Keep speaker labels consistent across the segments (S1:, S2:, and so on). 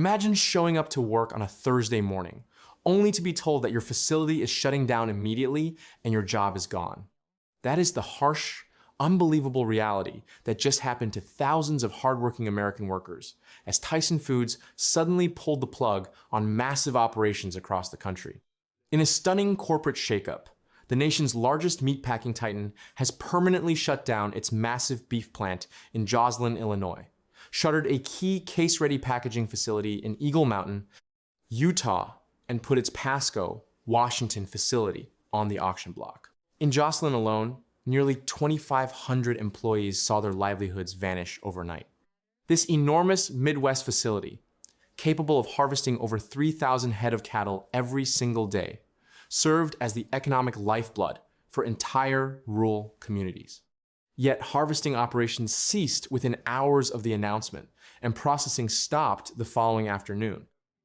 S1: Imagine showing up to work on a Thursday morning, only to be told that your facility is shutting down immediately and your job is gone. That is the harsh, unbelievable reality that just happened to thousands of hardworking American workers as Tyson Foods suddenly pulled the plug on massive operations across the country. In a stunning corporate shakeup, the nation's largest meatpacking titan has permanently shut down its massive beef plant in Joslin, Illinois, shuttered a key case-ready packaging facility in Eagle Mountain, Utah, and put its Pasco, Washington facility on the auction block. In Joslin alone, nearly 2,500 employees saw their livelihoods vanish overnight. This enormous Midwest facility, capable of harvesting over 3,000 head of cattle every single day, served as the economic lifeblood for entire rural communities. Yet harvesting operations ceased within hours of the announcement, and processing stopped the following afternoon.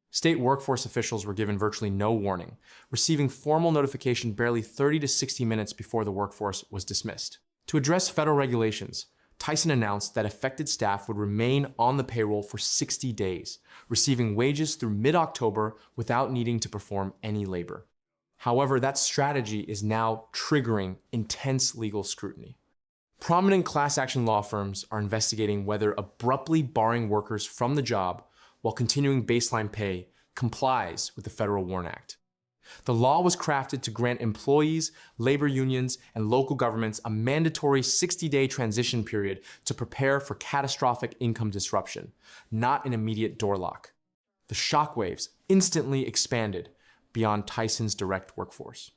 S1: State workforce officials were given virtually no warning, receiving formal notification barely 30 to 60 minutes before the workforce was dismissed. To address federal regulations, Tyson announced that affected staff would remain on the payroll for 60 days, receiving wages through mid-October without needing to perform any labor. However, that strategy is now triggering intense legal scrutiny. Prominent class action law firms are investigating whether abruptly barring workers from the job while continuing baseline pay complies with the Federal WARN Act. The law was crafted to grant employees, labor unions, and local governments a mandatory 60-day transition period to prepare for catastrophic income disruption, not an immediate door lock. The shockwaves instantly expanded beyond Tyson's direct workforce.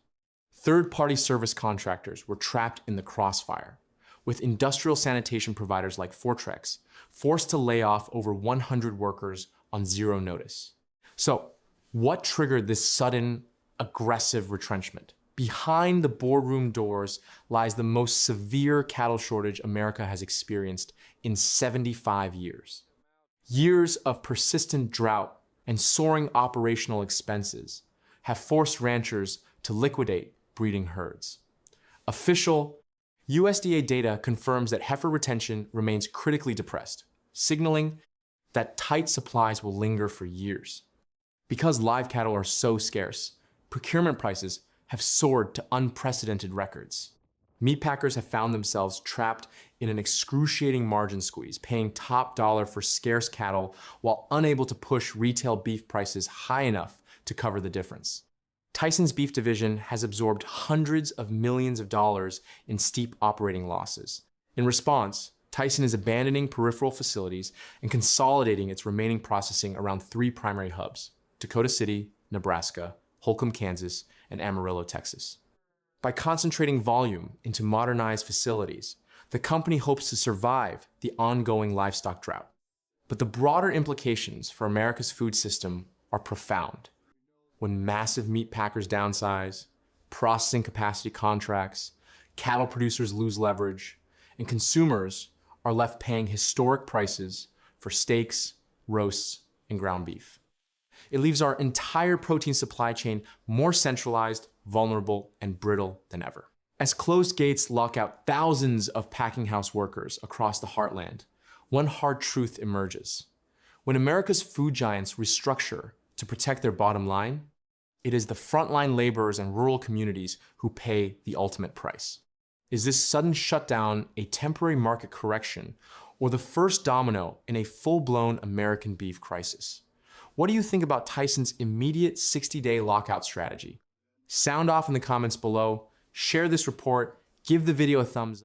S1: Third-party service contractors were trapped in the crossfire, with industrial sanitation providers like Fortrex forced to lay off over 100 workers on zero notice. So, what triggered this sudden, aggressive retrenchment? Behind the boardroom doors lies the most severe cattle shortage America has experienced in 75 years. Years of persistent drought and soaring operational expenses have forced ranchers to liquidate breeding herds. Official USDA data confirms that heifer retention remains critically depressed, signaling that tight supplies will linger for years. Because live cattle are so scarce, procurement prices have soared to unprecedented records. Meatpackers have found themselves trapped in an excruciating margin squeeze, paying top dollar for scarce cattle while unable to push retail beef prices high enough to cover the difference. Tyson's beef division has absorbed hundreds of millions of dollars in steep operating losses. In response, Tyson is abandoning peripheral facilities and consolidating its remaining processing around 3 primary hubs: Dakota City, Nebraska, Holcomb, Kansas, and Amarillo, Texas. By concentrating volume into modernized facilities, the company hopes to survive the ongoing livestock drought. But the broader implications for America's food system are profound. When massive meat packers downsize, processing capacity contracts, cattle producers lose leverage, and consumers are left paying historic prices for steaks, roasts, and ground beef. It leaves our entire protein supply chain more centralized, vulnerable, and brittle than ever. As closed gates lock out thousands of packing house workers across the heartland, one hard truth emerges. When America's food giants restructure to protect their bottom line, it is the frontline laborers and rural communities who pay the ultimate price. Is this sudden shutdown a temporary market correction or the first domino in a full-blown American beef crisis? What do you think about Tyson's immediate 60-day lockout strategy? Sound off in the comments below, share this report, give the video a thumbs up.